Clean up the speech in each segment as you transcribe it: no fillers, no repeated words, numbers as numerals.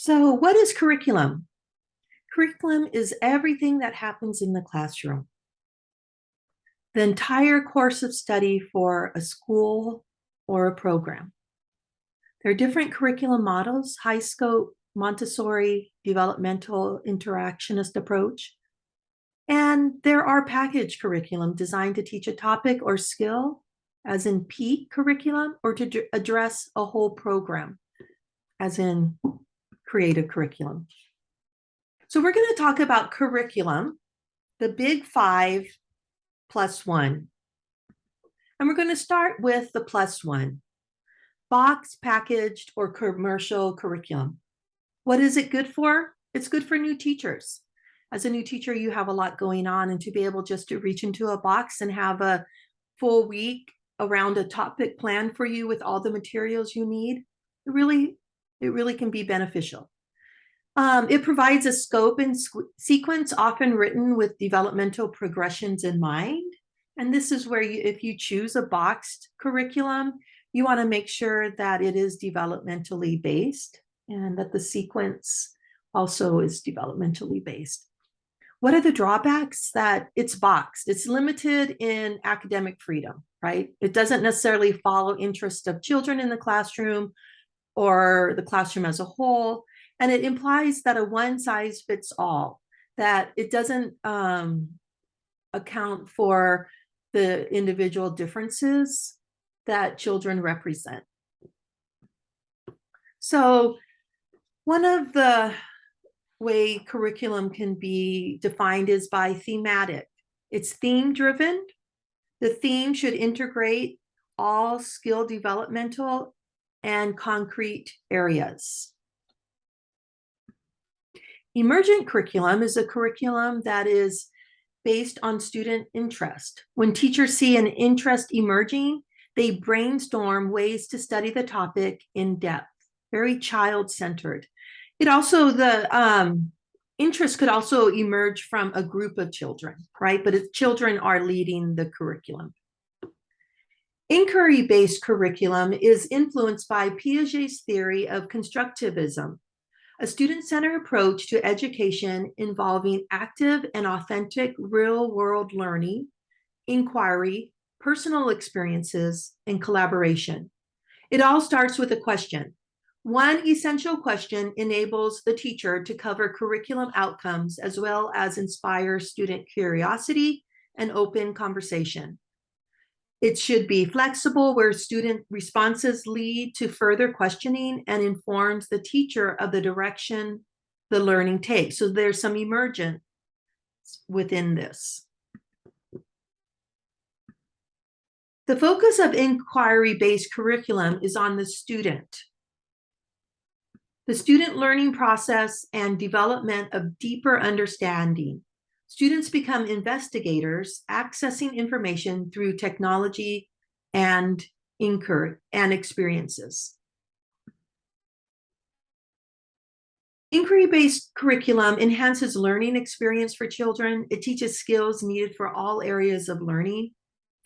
So, what is curriculum? Curriculum is everything that happens in the classroom. The entire course of study for a school or a program. There are different curriculum models: high scope, Montessori, developmental interactionist approach. And there are package curriculum designed to teach a topic or skill, as in peak curriculum, or to address a whole program, as in creative curriculum. So we're going to talk about curriculum, the big five plus one. And we're going to start with the plus one: box, packaged, or commercial curriculum. What is it good for? It's good for new teachers. As a new teacher, you have a lot going on, and to be able just to reach into a box and have a full week around a topic plan for you with all the materials you need, it really can be beneficial. It provides a scope and sequence, often written with developmental progressions in mind. And this is where if you choose a boxed curriculum, you want to make sure that it is developmentally based and that the sequence also is developmentally based. What are the drawbacks? That it's boxed. It's limited in academic freedom, right? It doesn't necessarily follow interest of children in the classroom or the classroom as a whole. And it implies that a one size fits all, that it doesn't account for the individual differences that children represent. So one of the way curriculum can be defined is by thematic. It's theme driven. The theme should integrate all skill developmental and concrete areas. Emergent curriculum is a curriculum that is based on student interest. When teachers see an interest emerging, they brainstorm ways to study the topic in depth, very child-centered. The interest could also emerge from a group of children, right? But children are leading the curriculum. Inquiry-based curriculum is influenced by Piaget's theory of constructivism, a student-centered approach to education involving active and authentic real-world learning, inquiry, personal experiences, and collaboration. It all starts with a question. One essential question enables the teacher to cover curriculum outcomes as well as inspire student curiosity and open conversation. It should be flexible, where student responses lead to further questioning and informs the teacher of the direction the learning takes. So there's some emergence within this. The focus of inquiry-based curriculum is on the student learning process and development of deeper understanding. Students become investigators, accessing information through technology and experiences. Inquiry-based curriculum enhances learning experience for children. It teaches skills needed for all areas of learning,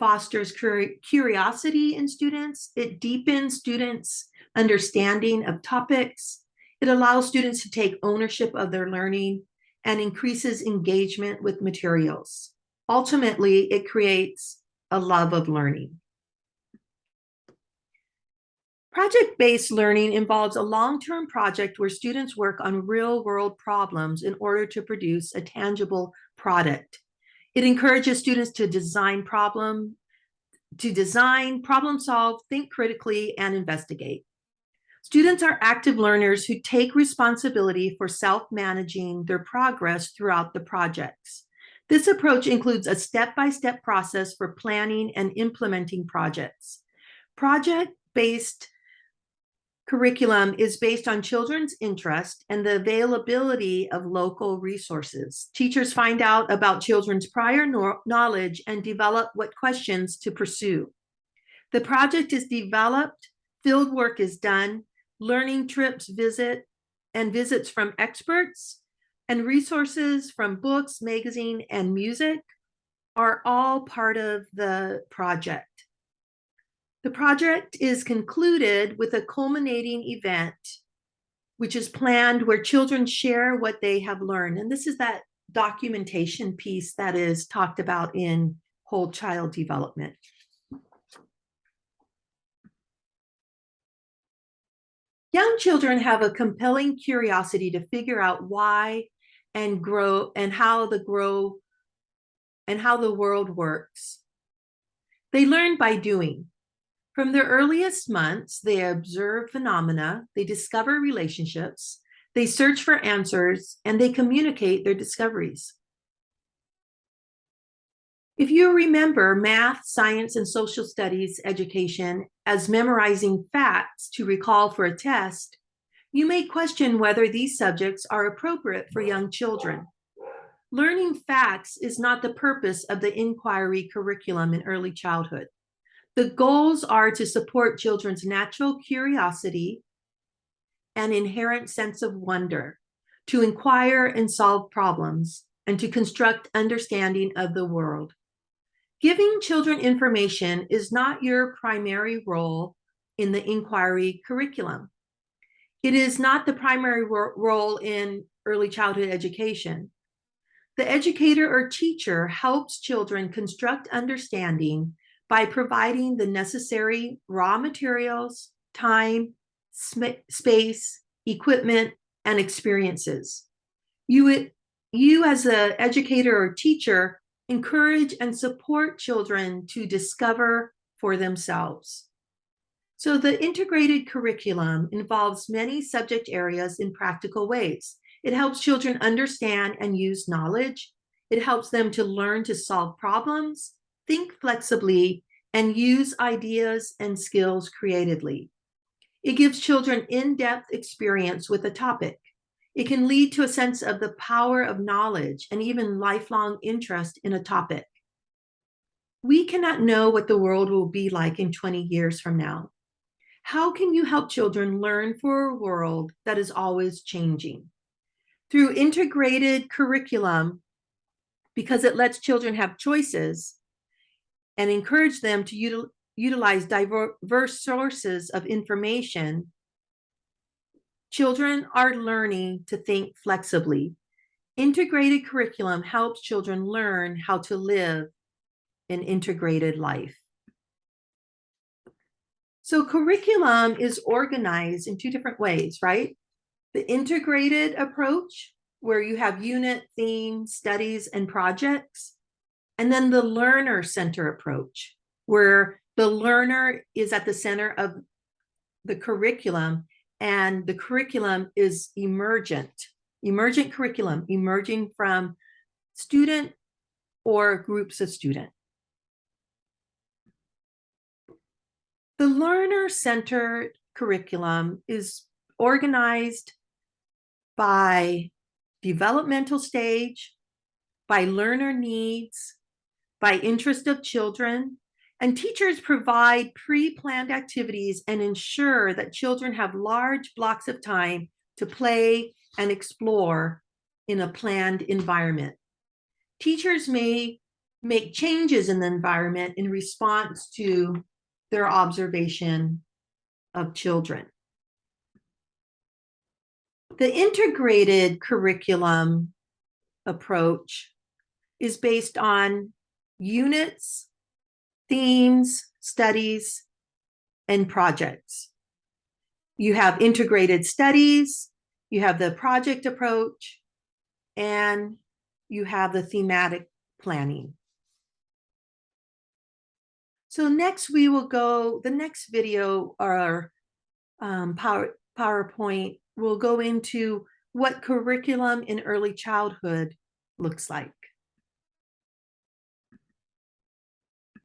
fosters curiosity in students. It deepens students' understanding of topics. It allows students to take ownership of their learning and increases engagement with materials. Ultimately, it creates a love of learning. Project-based learning involves a long-term project where students work on real-world problems in order to produce a tangible product. It encourages students to problem solve, think critically, and investigate. Students are active learners who take responsibility for self-managing their progress throughout the projects. This approach includes a step-by-step process for planning and implementing projects. Project-based curriculum is based on children's interest and the availability of local resources. Teachers find out about children's prior knowledge and develop what questions to pursue. The project is developed, field work is done, learning trips, visits from experts, and resources from books, magazine, and music are all part of the project. The project is concluded with a culminating event which is planned where children share what they have learned. And this is that documentation piece that is talked about in whole child development. Young children have a compelling curiosity to figure out why and grow and how the world works. They learn by doing. From their earliest months, they observe phenomena, they discover relationships, they search for answers, and they communicate their discoveries. If you remember math, science, and social studies education as memorizing facts to recall for a test, you may question whether these subjects are appropriate for young children. Learning facts is not the purpose of the inquiry curriculum in early childhood. The goals are to support children's natural curiosity and inherent sense of wonder, to inquire and solve problems, and to construct understanding of the world. Giving children information is not your primary role in the inquiry curriculum. It is not the primary role in early childhood education. The educator or teacher helps children construct understanding by providing the necessary raw materials, time, space, equipment, and experiences. You as an educator or teacher, encourage and support children to discover for themselves. So the integrated curriculum involves many subject areas in practical ways. It helps children understand and use knowledge. It helps them to learn to solve problems, think flexibly, and use ideas and skills creatively. It gives children in-depth experience with a topic. It can lead to a sense of the power of knowledge and even lifelong interest in a topic. We cannot know what the world will be like in 20 years from now. How can you help children learn for a world that is always changing? Through integrated curriculum, because it lets children have choices and encourage them to utilize diverse sources of information, children are learning to think flexibly. Integrated curriculum helps children learn how to live an integrated life. So curriculum is organized in two different ways, right? The integrated approach, where you have unit, theme, studies, and projects. And then the learner center approach, where the learner is at the center of the curriculum and the curriculum is emergent curriculum, emerging from student or groups of students. The learner-centered curriculum is organized by developmental stage, by learner needs, by interest of children, and teachers provide pre-planned activities and ensure that children have large blocks of time to play and explore in a planned environment. Teachers may make changes in the environment in response to their observation of children. The integrated curriculum approach is based on units, themes, studies, and projects. You have integrated studies, you have the project approach, and you have the thematic planning. So next we will go, the next video or PowerPoint will go into what curriculum in early childhood looks like.